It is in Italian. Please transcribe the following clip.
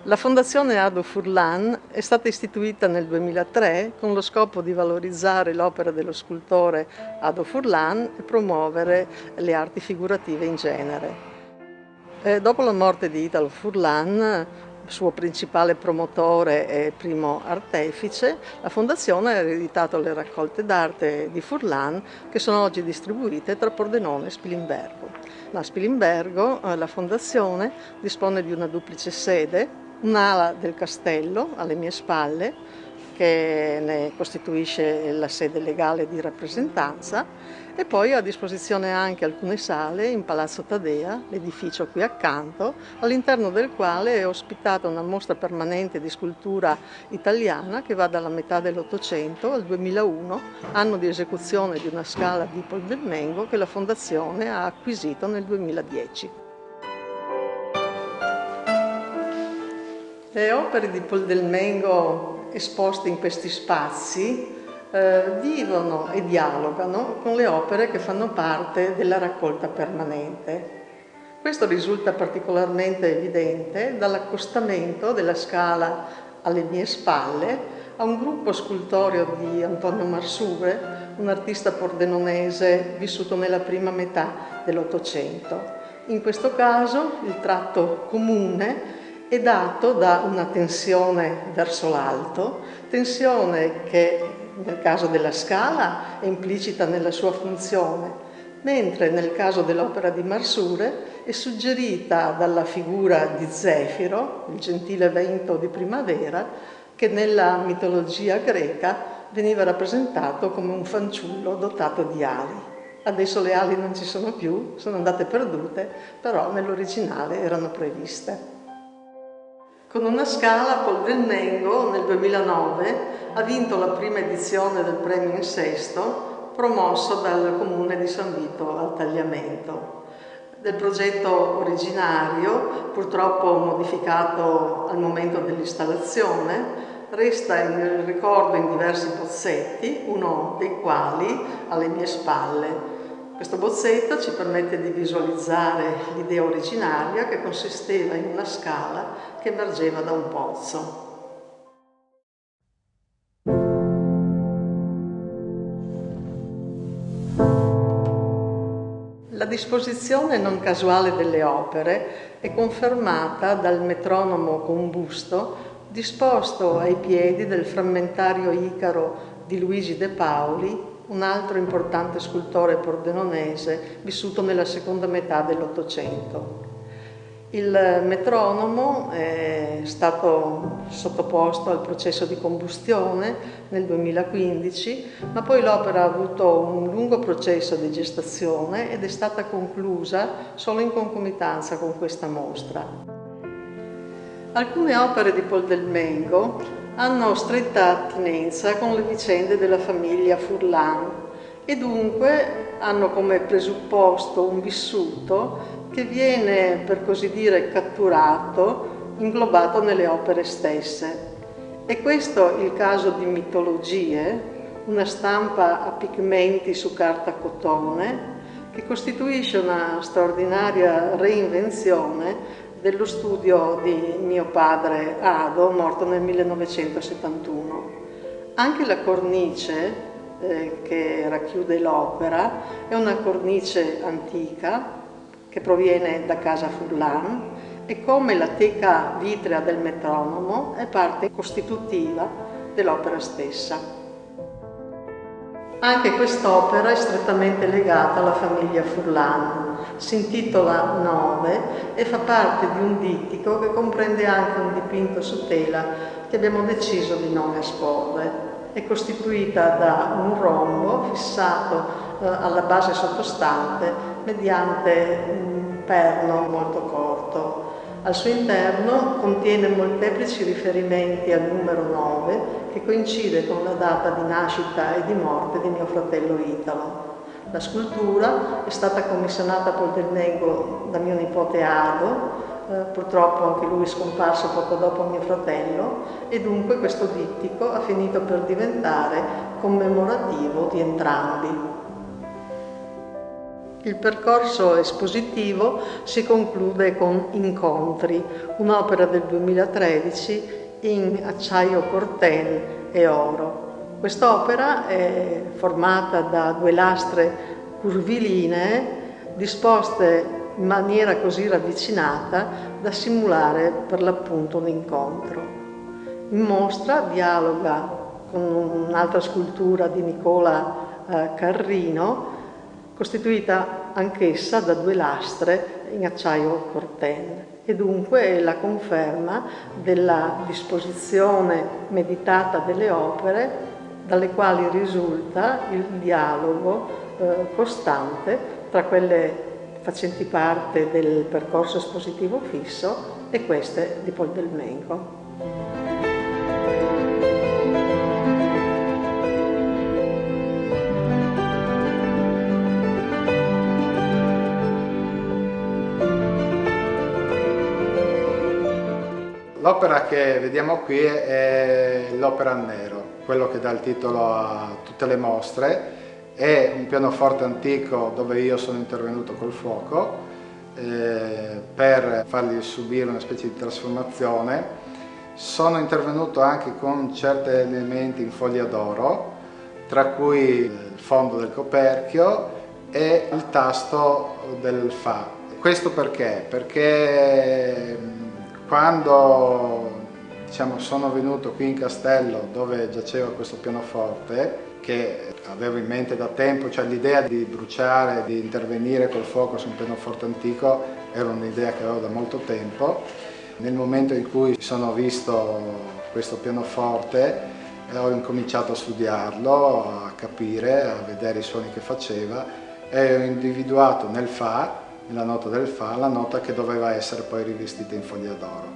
La Fondazione Ado Furlan è stata istituita nel 2003 con lo scopo di valorizzare l'opera dello scultore Ado Furlan e promuovere le arti figurative in genere. Dopo la morte di Italo Furlan, suo principale promotore e primo artefice, la Fondazione ha ereditato le raccolte d'arte di Furlan che sono oggi distribuite tra Pordenone e Spilimbergo. A Spilimbergo la Fondazione dispone di una duplice sede, un'ala del castello alle mie spalle, che ne costituisce la sede legale di rappresentanza, e poi ho a disposizione anche alcune sale in Palazzo Tadea, l'edificio qui accanto, all'interno del quale è ospitata una mostra permanente di scultura italiana che va dalla metà dell'Ottocento al 2001, anno di esecuzione di una scala di Pol del Mengo che la Fondazione ha acquisito nel 2010. Le opere di Pol del Mengo esposte in questi spazi vivono e dialogano con le opere che fanno parte della raccolta permanente. Questo risulta particolarmente evidente dall'accostamento della scala alle mie spalle a un gruppo scultoreo di Antonio Marsure, un artista pordenonese vissuto nella prima metà dell'Ottocento. In questo caso il tratto comune è dato da una tensione verso l'alto, tensione che nel caso della scala è implicita nella sua funzione, mentre nel caso dell'opera di Marsure è suggerita dalla figura di Zefiro, il gentile vento di primavera, che nella mitologia greca veniva rappresentato come un fanciullo dotato di ali. Adesso le ali non ci sono più, sono andate perdute, però nell'originale erano previste. Con una scala, Pol del Mengo nel 2009 ha vinto la prima edizione del premio in sesto promosso dal Comune di San Vito al Tagliamento. Del progetto originario, purtroppo modificato al momento dell'installazione, resta il ricordo in diversi bozzetti, uno dei quali alle mie spalle. Questo bozzetto ci permette di visualizzare l'idea originaria che consisteva in una scala che emergeva da un pozzo. La disposizione non casuale delle opere è confermata dal metronomo con busto disposto ai piedi del frammentario Icaro di Luigi De Paoli, un altro importante scultore pordenonese vissuto nella seconda metà dell'Ottocento. Il metronomo è stato sottoposto al processo di combustione nel 2015, ma poi l'opera ha avuto un lungo processo di gestazione ed è stata conclusa solo in concomitanza con questa mostra. Alcune opere di Pol del Mengo hanno stretta attinenza con le vicende della famiglia Furlan e dunque hanno come presupposto un vissuto che viene, per così dire, catturato, inglobato nelle opere stesse. E questo il caso di Mitologie, una stampa a pigmenti su carta cotone, che costituisce una straordinaria reinvenzione dello studio di mio padre Ado, morto nel 1971. Anche la cornice che racchiude l'opera è una cornice antica che proviene da casa Furlan e come la teca vitrea del metronomo è parte costitutiva dell'opera stessa. Anche quest'opera è strettamente legata alla famiglia Furlan, si intitola Nove e fa parte di un dittico che comprende anche un dipinto su tela che abbiamo deciso di non esporre. È costituita da un rombo fissato alla base sottostante mediante un perno molto corto. Al suo interno contiene molteplici riferimenti al numero 9, che coincide con la data di nascita e di morte di mio fratello Italo. La scultura è stata commissionata a Pol del Mengo da mio nipote Ado, purtroppo anche lui scomparso poco dopo mio fratello, e dunque questo dittico ha finito per diventare commemorativo di entrambi. Il percorso espositivo si conclude con Incontri, un'opera del 2013 in acciaio corten e oro. Quest'opera è formata da 2 lastre curvilinee disposte in maniera così ravvicinata da simulare per l'appunto un incontro. In mostra dialoga con un'altra scultura di Nicola Carrino, costituita anch'essa da 2 lastre in acciaio corten, e dunque è la conferma della disposizione meditata delle opere, dalle quali risulta il dialogo costante tra quelle facenti parte del percorso espositivo fisso e queste di Pol del Mengo. L'opera che vediamo qui è l'opera nero, quello che dà il titolo a tutte le mostre. È un pianoforte antico dove io sono intervenuto col fuoco per fargli subire una specie di trasformazione. Sono intervenuto anche con certi elementi in foglia d'oro, tra cui il fondo del coperchio e il tasto del Fa. Questo perché? Perché quando sono venuto qui in castello, dove giaceva questo pianoforte, che avevo in mente da tempo, cioè l'idea di bruciare, di intervenire col fuoco su un pianoforte antico, era un'idea che avevo da molto tempo. Nel momento in cui sono visto questo pianoforte, ho incominciato a studiarlo, a capire, a vedere i suoni che faceva, e ho individuato nel Fa, nella nota del Fa, la nota che doveva essere poi rivestita in foglia d'oro.